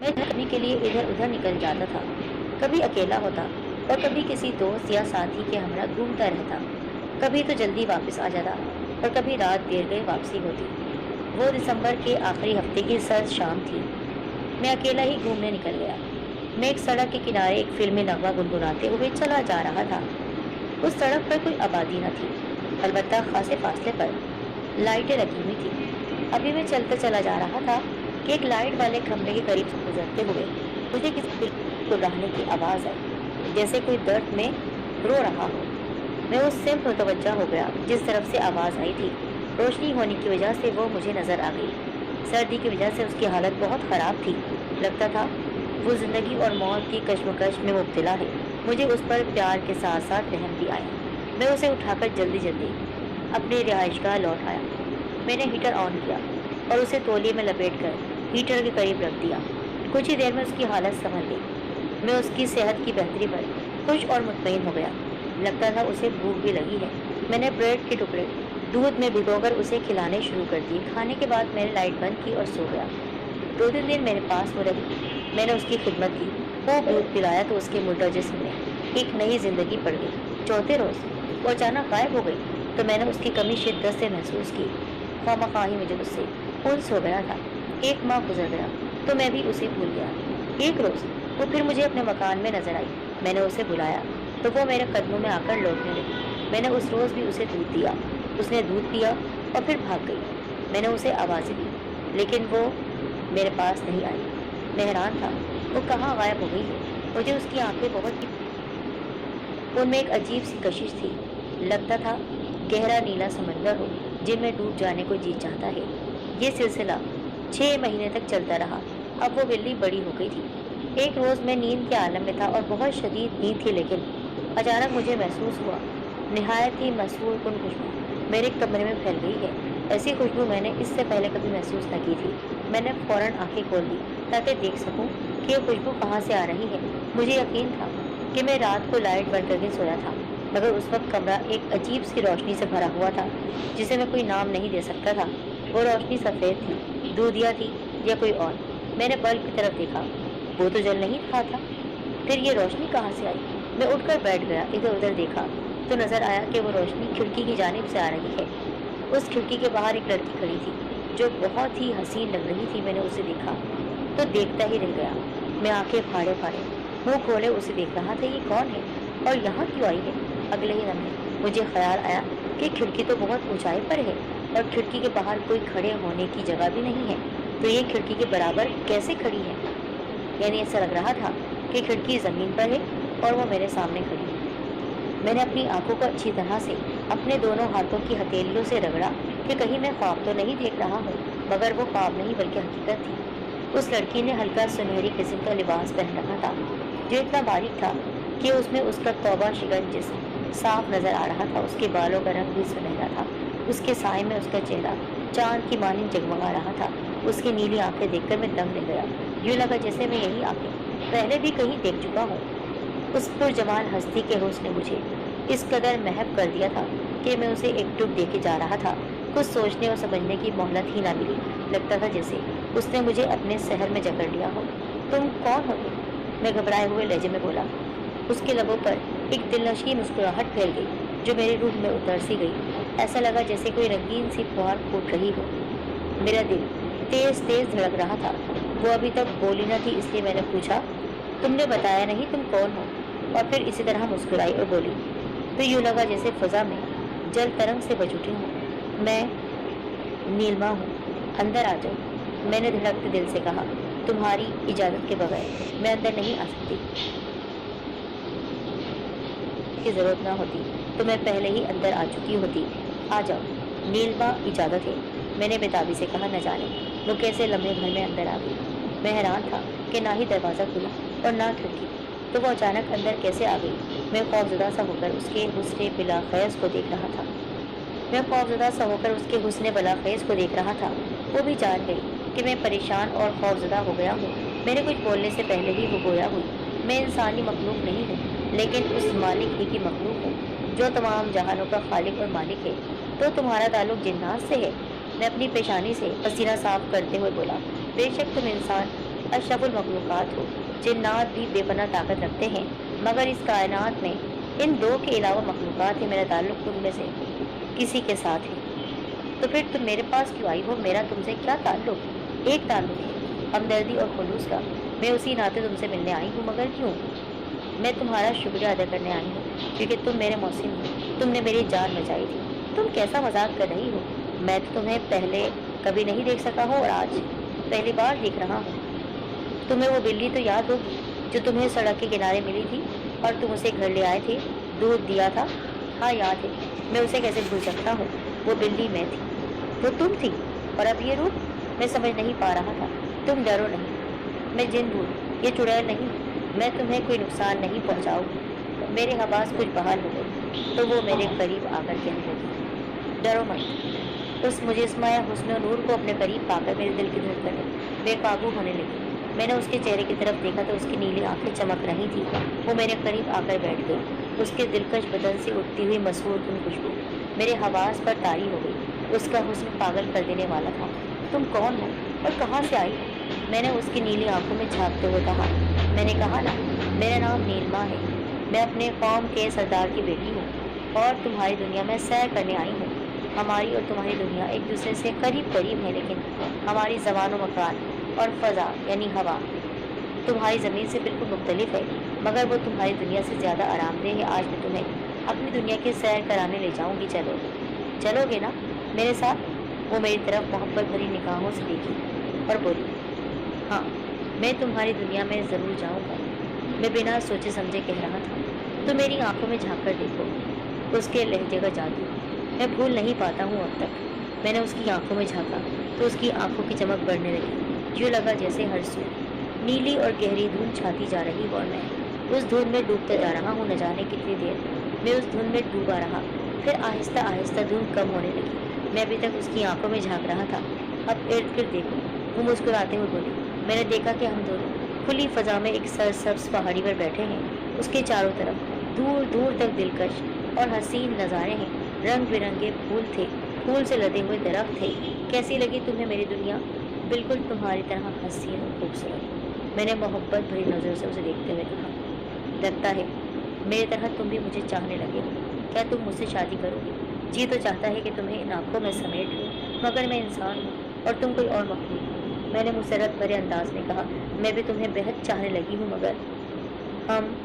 मैं कभी के लिए इधर उधर निकल जाता था, कभी अकेला होता और कभी किसी दोस्त या साथी के हमरा घूमता रहता। कभी तो जल्दी वापस आ जाता और कभी रात देर गए वापसी होती। वो दिसंबर के आखिरी हफ्ते की सर्द शाम थी। मैं अकेला ही घूमने निकल गया। मैं एक सड़क के किनारे एक फिल्मी नगमा गुनगुनाते हुए चला जा रहा था। उस सड़क पर कोई आबादी न थी, अलबत्ता खासे फासले पर लाइटें लगी हुई थी। अभी मैं चलता चला जा रहा था कि एक लाइट वाले खंभे के करीब से गुजरते हुए मुझे किसी दिल को कुर्राने की आवाज़ आई, जैसे कोई दर्द में रो रहा हो। मैं उससे मुतवज्जा हो गया जिस तरफ से आवाज़ आई थी। रोशनी होने की वजह से वो मुझे नज़र आ गई। सर्दी की वजह से उसकी हालत बहुत ख़राब थी। लगता था वो ज़िंदगी और मौत की कश्मकश में मुब्तला है। मुझे उस पर प्यार के साथ साथ रहम भी आया। मैं उसे उठाकर जल्दी जल्दी अपनी रिहाइशगाह लौट आया। मैंने हीटर ऑन किया और उसे तौलिए में लपेट कर हीटर के करीब रख दिया। कुछ ही देर में उसकी हालत संभल गई। मैं उसकी सेहत की बेहतरी पर खुश और मुतमईन हो गया। लगता था उसे भूख भी लगी है। मैंने ब्रेड के टुकड़े दूध में भिगोकर उसे खिलाने शुरू कर दिए। खाने के बाद मैंने लाइट बंद की और सो गया। 2-3 दिन मेरे पास वो रही। मैंने उसकी खिदमत की, खूब दूध पिलाया तो उसके मुर्दा जिस्म में एक नई जिंदगी पड़ गई। चौथे रोज़ वो अचानक गायब हो गई तो मैंने उसकी कमी शिद्दत से महसूस की। खामखाही मुझे उससे उनस हो गया था। एक माह गुजर गया तो मैं भी उसे भूल गया। एक रोज़ वो फिर मुझे अपने मकान में नजर आई। मैंने उसे बुलाया तो वो मेरे कदमों में आकर लौटने लगी। मैंने उस रोज़ भी उसे दूध दिया। उसने दूध पिया और फिर भाग गई। मैंने उसे आवाज़ें दी लेकिन वो मेरे पास नहीं आई। मैं हैरान था, वो कहाँ गायब हो गई है। मुझे उसकी आंखें बहुत, उनमें एक अजीब सी कशिश थी। लगता था गहरा नीला समंदर हो जिनमें डूब जाने को जी चाहता है। ये सिलसिला 6 महीने तक चलता रहा। अब वो बिल्ली बड़ी हो गई थी। एक रोज़ मैं नींद के आलम में था और बहुत शदीद नींद थी, लेकिन अचानक मुझे महसूस हुआ निहायत ही मसरूर कुन खुशबू मेरे कमरे में फैल गई है। ऐसी खुशबू मैंने इससे पहले कभी महसूस न की थी। मैंने फौरन आंखें खोल ली ताकि देख सकूं कि ये खुशबू कहाँ से आ रही है। मुझे यकीन था कि मैं रात को लाइट बंद करके सोया था, मगर उस वक्त कमरा एक अजीब सी रोशनी से भरा हुआ था जिसे मैं कोई नाम नहीं दे सकता था। वो रोशनी सफ़ेद थी, दूधिया थी या कोई और। मैंने बल्ब की तरफ देखा, वो तो जल नहीं रहा था। फिर ये रोशनी कहाँ से आई? मैं उठकर बैठ गया। इधर उधर देखा तो नजर आया कि वो रोशनी खिड़की की जानिब से आ रही है। उस खिड़की के बाहर एक लड़की खड़ी थी जो बहुत ही हसीन लग रही थी। मैंने उसे देखा तो देखता ही रह गया। मैं आंखें फाड़े फाड़े मुंह खोले उसे देख रहा था। ये कौन है और यहाँ क्यों आई है? अगले ही लम्हे मुझे ख्याल आया कि खिड़की तो बहुत ऊंचाई पर है और खिड़की के बाहर कोई खड़े होने की जगह भी नहीं है, तो ये खिड़की के बराबर कैसे खड़ी है? यानी ऐसा लग रहा था कि खिड़की ज़मीन पर है और वो मेरे सामने खड़ी है। मैंने अपनी आंखों को अच्छी तरह से अपने दोनों हाथों की हथेलियों से रगड़ा कि कहीं मैं ख्वाब तो नहीं देख रहा हूँ, मगर वो ख्वाब नहीं बल्कि हकीकत थी। उस लड़की ने हल्का सुनहरी किस्म का लिबास पहन रखा था जो इतना बारीक था कि उसमें उसका तौबा शिकन जिस्म साफ नजर आ रहा था। उसके बालों का रंग भी सुनहरा था। उसके साए में उसका चेहरा चांद की मानिंद जगमगा रहा था। उसकी नीली आंखें देखकर मैं दंग रह गया। यूँ लगा जैसे मैं यही आंखें पहले भी कहीं देख चुका हूँ। उस पुरजमाल हस्ती के हुस्न ने मुझे इस कदर महब कर दिया था कि मैं उसे एकटुक देके जा रहा था। कुछ सोचने और समझने की मोहलत ही ना मिली। लगता था जैसे उसने मुझे अपने शहर में जकड़ लिया हो। तुम कौन हो? मैं घबराए हुए लहजे में बोला। उसके लबों पर एक दिलनशी मुस्कुराहट फैल गई जो मेरी रूह में उतर सी गई। ऐसा लगा जैसे कोई रंगीन सी फुहार फूट रही हो। मेरा दिल तेज तेज धड़क रहा था। वो अभी तक बोली न थी, इसलिए मैंने पूछा, तुमने बताया नहीं तुम कौन हो? और फिर इसी तरह मुस्कुराई और बोली, तो यूँ लगा जैसे फजा में जल तरंग से बच उठी हूँ। मैं नीलमा हूँ, अंदर आ जाओ। मैंने धड़कते दिल से कहा, तुम्हारी इजाज़त के बगैर मैं अंदर नहीं आ सकती। की ज़रूरत ना होती तो मैं पहले ही अंदर आ चुकी होती। आ जाओ, नीलमा इजाज़त है। मैंने बेताबी से कहा। न जाने वो कैसे लम्हे भर में अंदर आ गई। मैं हैरान था कि ना ही दरवाज़ा खुला और ना खिड़की, तो वो अचानक अंदर कैसे आ गई। मैं खौफजदा सा होकर उसके हुस्न बिलाखैज़ को देख रहा था। को देख रहा था। वो भी जान गई कि मैं परेशान और खौफजदा हो गया हूँ। मेरे कुछ बोलने से पहले ही वो गोया हुई। मैं इंसानी मखलूक नहीं हूँ, लेकिन उस मालिक ही की मखलूक हूँ जो तमाम जहानों का खालिक और मालिक है। तो तुम्हारा ताल्लुक जिन्नात से है? मैं अपनी पेशानी से पसीना साफ करते हुए बोला, बेशक तुम इंसान अशरफुल मखलूक़ात हो। जिन्नात भी बेपनाह ताकत रखते हैं, मगर इस कायनात में इन दो के अलावा मखलूक़ात है। मेरा ताल्लुक़ तुम में से किसी के साथ है, तो फिर तुम मेरे पास क्यों आई हो? मेरा तुमसे क्या ताल्लुक़? एक ताल्लुक़ है, हमदर्दी और खुलूस का। मैं उसी नाते तुमसे मिलने आई हूँ, मगर क्यों? मैं तुम्हारा शुक्रिया अदा करने आई हूँ, क्योंकि तुम मेरे मौसिम हो। तुमने मेरी जान बचाई थी। तुम कैसा मजाक कर रही हो? मैं तो तुम्हें पहले कभी नहीं देख सका हूँ, और आज पहली बार देख रहा हूँ। तुम्हें वो बिल्ली तो याद होगी जो तुम्हें सड़क के किनारे मिली थी और तुम उसे घर ले आए थे, दूध दिया था। हाँ याद है, मैं उसे कैसे भूल सकता हूँ। वो बिल्ली मैं थी, वो तुम थी, और अब ये रूप। मैं समझ नहीं पा रहा था। तुम डरो नहीं, मैं जिंद हूँ, ये चुड़ैल नहीं। मैं तुम्हें कोई नुकसान नहीं पहुँचाऊँ। मेरे हवास कुछ बहाल हो गए तो वो मेरे करीब आकर कहने लगी, डरो मत। उस मुजस्मा या हुस्न नूर को अपने करीब पाकर मेरे दिल की धड़कनें बेकाबू होने लगी। मैंने उसके चेहरे की तरफ देखा तो उसकी नीली आंखें चमक रही थी। वो मेरे करीब आकर बैठ गई। उसके दिलकश बदन से उठती हुई मसरूर कुन खुशबू मेरे हवास पर तारी हो गई। उसका हुस्न पागल कर देने वाला था। तुम कौन हो और कहाँ से आई? मैंने उसकी नीली आंखों में झांकते हुए कहा। मैंने कहा ना, मेरा नाम नीलमा है। मैं अपने कौम के सरदार की बेटी हूँ और तुम्हारी दुनिया में सैर करने आई हूँ। हमारी और तुम्हारी दुनिया एक दूसरे से करीब करीब है, लेकिन हमारी ज़बान व मकान और फ़ज़ा यानी हवा तुम्हारी ज़मीन से बिल्कुल मुख्तलिफ है, मगर वो तुम्हारी दुनिया से ज़्यादा आरामदेह है। आज मैं तुम्हें अपनी दुनिया की सैर कराने ले जाऊंगी। चलोगे ना मेरे साथ? वो मेरी तरफ मोहब्बत भरी निगाहों से देखी और बोली, हाँ, मैं तुम्हारी दुनिया में ज़रूर जाऊंगा। मैं बिना सोचे समझे कह रहा था। तो मेरी आंखों में झाँक कर देखो, उसके लहजे का जादू मैं भूल नहीं पाता हूँ अब तक। मैंने उसकी आंखों में झाँका तो उसकी आंखों की चमक बढ़ने लगी। यूँ लगा जैसे हर सू नीली और गहरी धुंध छाती जा रही हो और मैं उस धुंध में डूबता जा रहा हूँ। न जाने कितनी देर मैं उस धुंध में डूबा रहा। फिर आहिस्ता आहिस्ता धुंध कम होने लगी। मैं अभी तक उसकी आंखों में झाँक रहा था। अब इर्द गिर्द देखो, वो मुस्कुराते हुए बोली। मैंने देखा कि हम दोनों खुली फजा में एक सरसब्ज पहाड़ी पर बैठे हैं। उसके चारों तरफ दूर दूर तक दिलकश और हसीन नज़ारे हैं। रंग बिरंगे फूल थे, फूल से लदे हुए दरख्त थे। कैसी लगी तुम्हें मेरी दुनिया? बिल्कुल तुम्हारी तरह हसीन और खूबसूरत। मैंने मोहब्बत भरी नज़र से उसे देखते हुए कहा, लगता है मेरी तरह तुम भी मुझे चाहने लगे हो। क्या तुम मुझसे शादी करोगी? जी तो चाहता है कि तुम्हें इन आँखों में समेट लूं, मगर मैं इंसान हूँ और तुम कोई और मखलूक हो। मैंने मुसरत भरे अंदाज में कहा, मैं भी तुम्हें बेहद चाहने लगी हूँ, मगर हम